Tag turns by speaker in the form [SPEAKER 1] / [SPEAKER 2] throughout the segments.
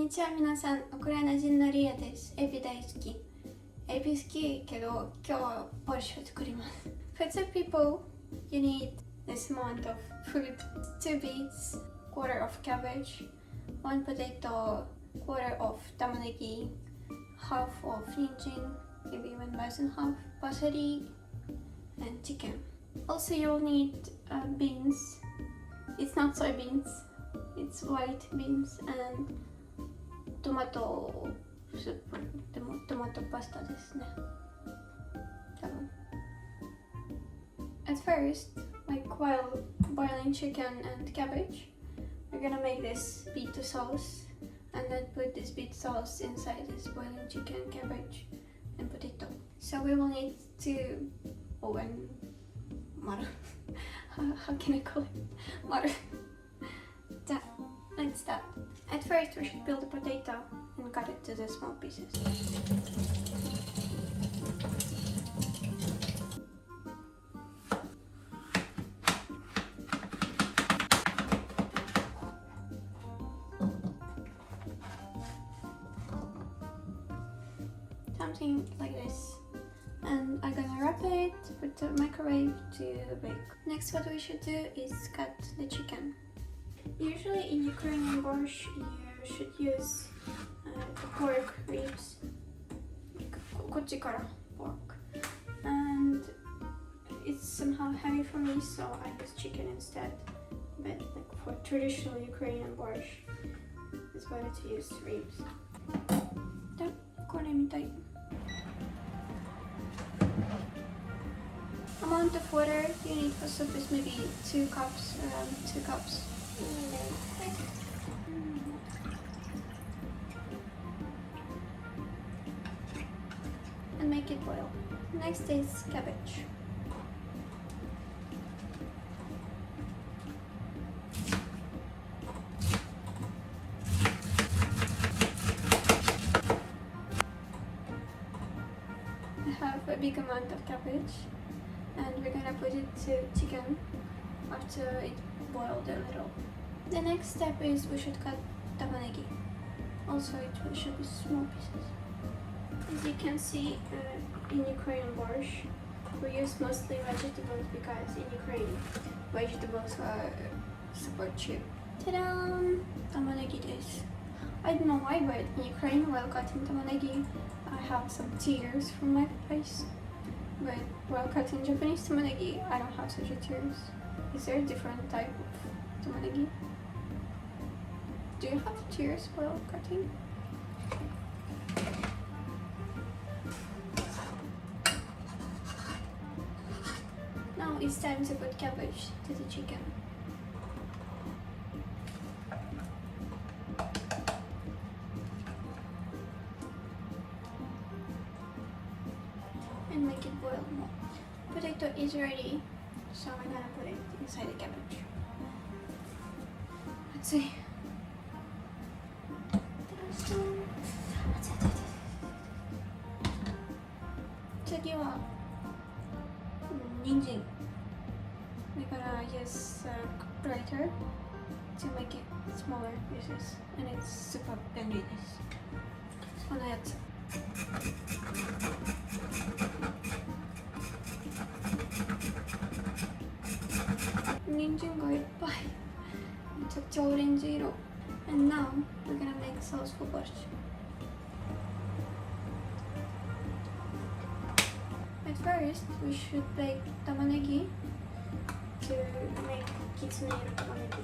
[SPEAKER 1] にちは皆さん、ウクライナ人のリアです。エビ大好き。エビ好きけど、今日はボルシチを作ります。For two people, you need this amount of fruit: 2 beets, quarter of cabbage, 1 potato, quarter of 玉ねぎ, half of 人参, maybe even less than half, parsley, and chicken. Also, you'll need beans. It's not soybeans, it's white beans, and トマトスープでもトマトパスタですね。多分。At first, like while boiling chicken and cabbage, we're gonna make this beet sauce and then put this beet sauce inside this boiling chicken, cabbage, and potato. So we will need to oven maru. How can I call it? Maru. Let's start. At first, we should peel the potato and cut it to the small pieces. Something like this. And I'm gonna wrap it, put the microwave to bake. Next, what we should do is cut the chicken. Usually in Ukrainian borscht, you should use the pork ribs, kochikara pork, and it's somehow heavy for me, so I use chicken instead. But like for traditional Ukrainian borscht, it's better to use ribs. Amount of water you need for soup is maybe 2 cups, around 2 cups. And make it boil. Next is cabbage. I have a big amount of cabbage, and we're gonna put it to chicken after it boiled a little. The next step is we should cut tamanegi. Also, it should be small pieces. As you can see, in Ukrainian borscht, we use mostly vegetables because in Ukraine, vegetables are super cheap. Ta-da! Tamanegi desu. I don't know why, but in Ukraine, while cutting tamanegi, I have some tears from my face. But while cutting Japanese tamanegi, I don't have such a tears. Is there a different type of tamanegi? Do you have tears while cutting? Now it's time to put cabbage to the chicken. And make it boil more. Potato is ready, so we're gonna put it inside the cabbage. Let's see. 次は人参。We're gonna use a grater to make it smaller pieces, and it's super bendy です。このやつ。人参がいっぱい。めちゃくちゃオレンジ色。And now we're gonna make sauce for borscht. At first, we should bake tamanegi to make kitsune tamanegi.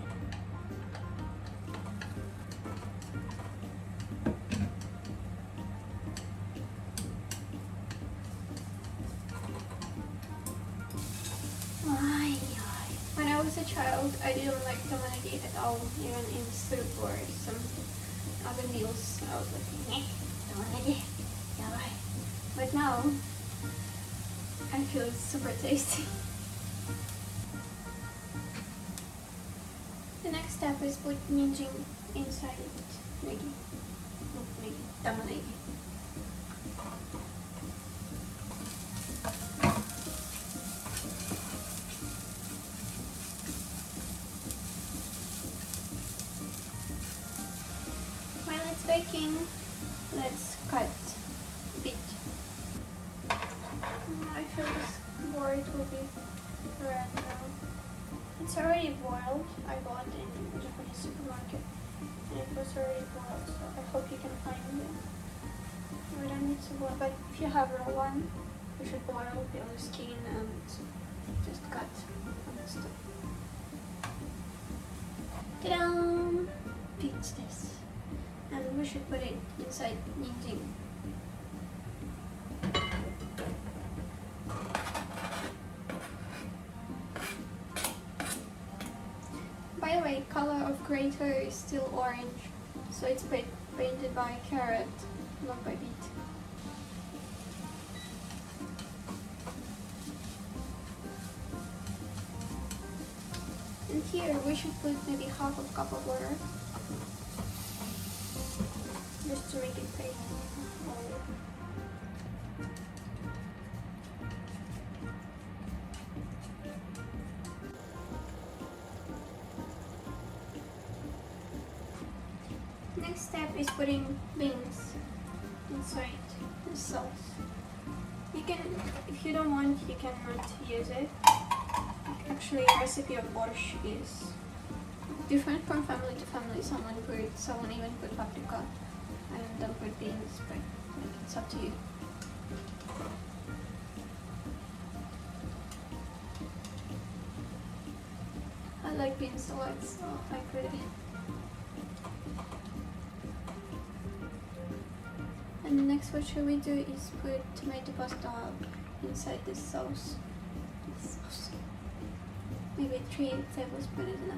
[SPEAKER 1] When I was a child, I didn't like tamanegi at all, even in soup or some other meals. I was like, tamanegi, yabai. But now, I feel it's super tasty. The next step is put ninjin inside it. Negi. Not negi, tamanegi. While it's baking, cooking, let's cut bit. I feel this board will be red now. It's already boiled. I bought it in a Japanese supermarket and it was already boiled, so I hope you can find it. We don't need to boil, but if you have raw one, you should boil the skin and just cut on the stove. Ta-da! Pinch this. And we should put it inside ninchin. By the way, color of grater is still orange, so it's painted by carrot, not by beet. And here we should put maybe half a cup of water, just to make it paste. Next step is putting beans inside the sauce. You can, if you don't want, you cannot use it. Actually, the recipe of borscht is different from family to family. Someone even put paprika and don't put beans, but it's up to you. I like beans a lot, so I put it. And next, what should we do is put tomato pasta inside this sauce. Maybe 3 tablespoons is enough.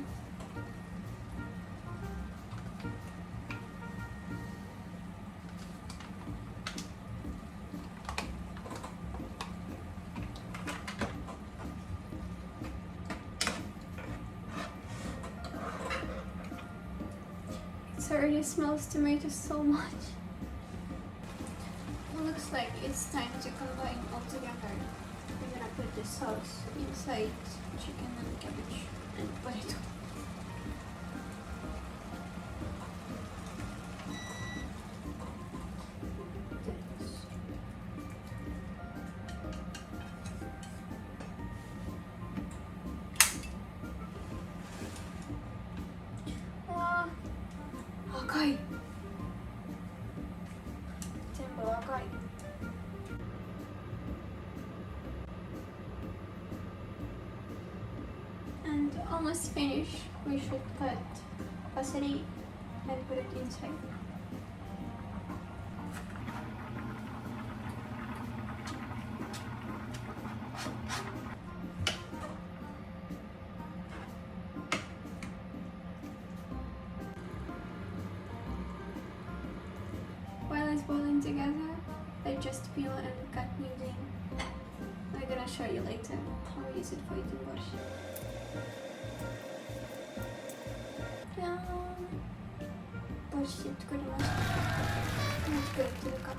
[SPEAKER 1] It already smells tomato so much. It looks like it's time to combine all together. We're gonna put the sauce inside chicken and cabbage and potato. Wow, 赤い。全部赤い。And almost finished. We should put parsley and put it inside. While it's boiling together, I just peel and cut ninchin. I'm gonna show you later how I use it for eating borscht. Borscht 作りました。Let's put it to the cup.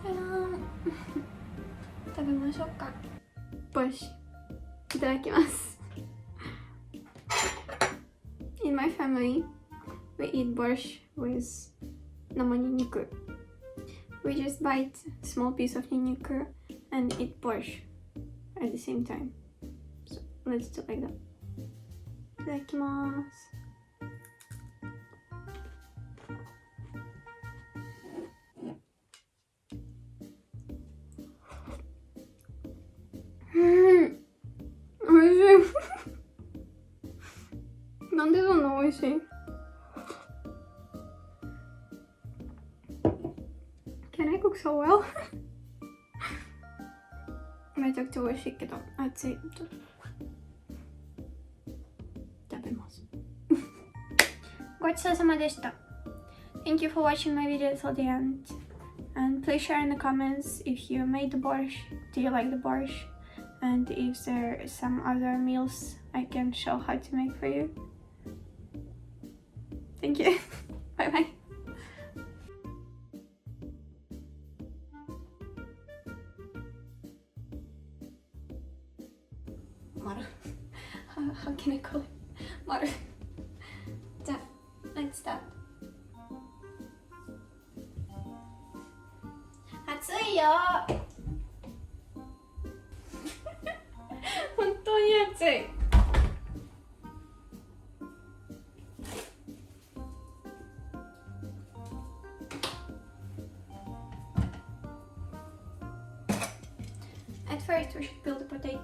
[SPEAKER 1] Ta-da! 食べましょうか。borscht いただきます。In my family, we eat borscht with 生ニンニク. We just bite a small piece of ニンニク and eat borscht at the same time. So let's do like that. いただきます。おいしい。なんでそんな美味しい？ Can I cook so well? めちゃくちゃ美味しいけど熱い。食べます。ごちそうさまでした。Thank you for watching my video till the end. And please share in the comments if you made the borscht. Do you like the borscht? And if there are some other meals I can show how to make for you. Thank you. Bye bye. 丸。How can I call it? 丸。じゃあ、let's start. 暑いよ。本当に暑い。At first, we should peel the potato.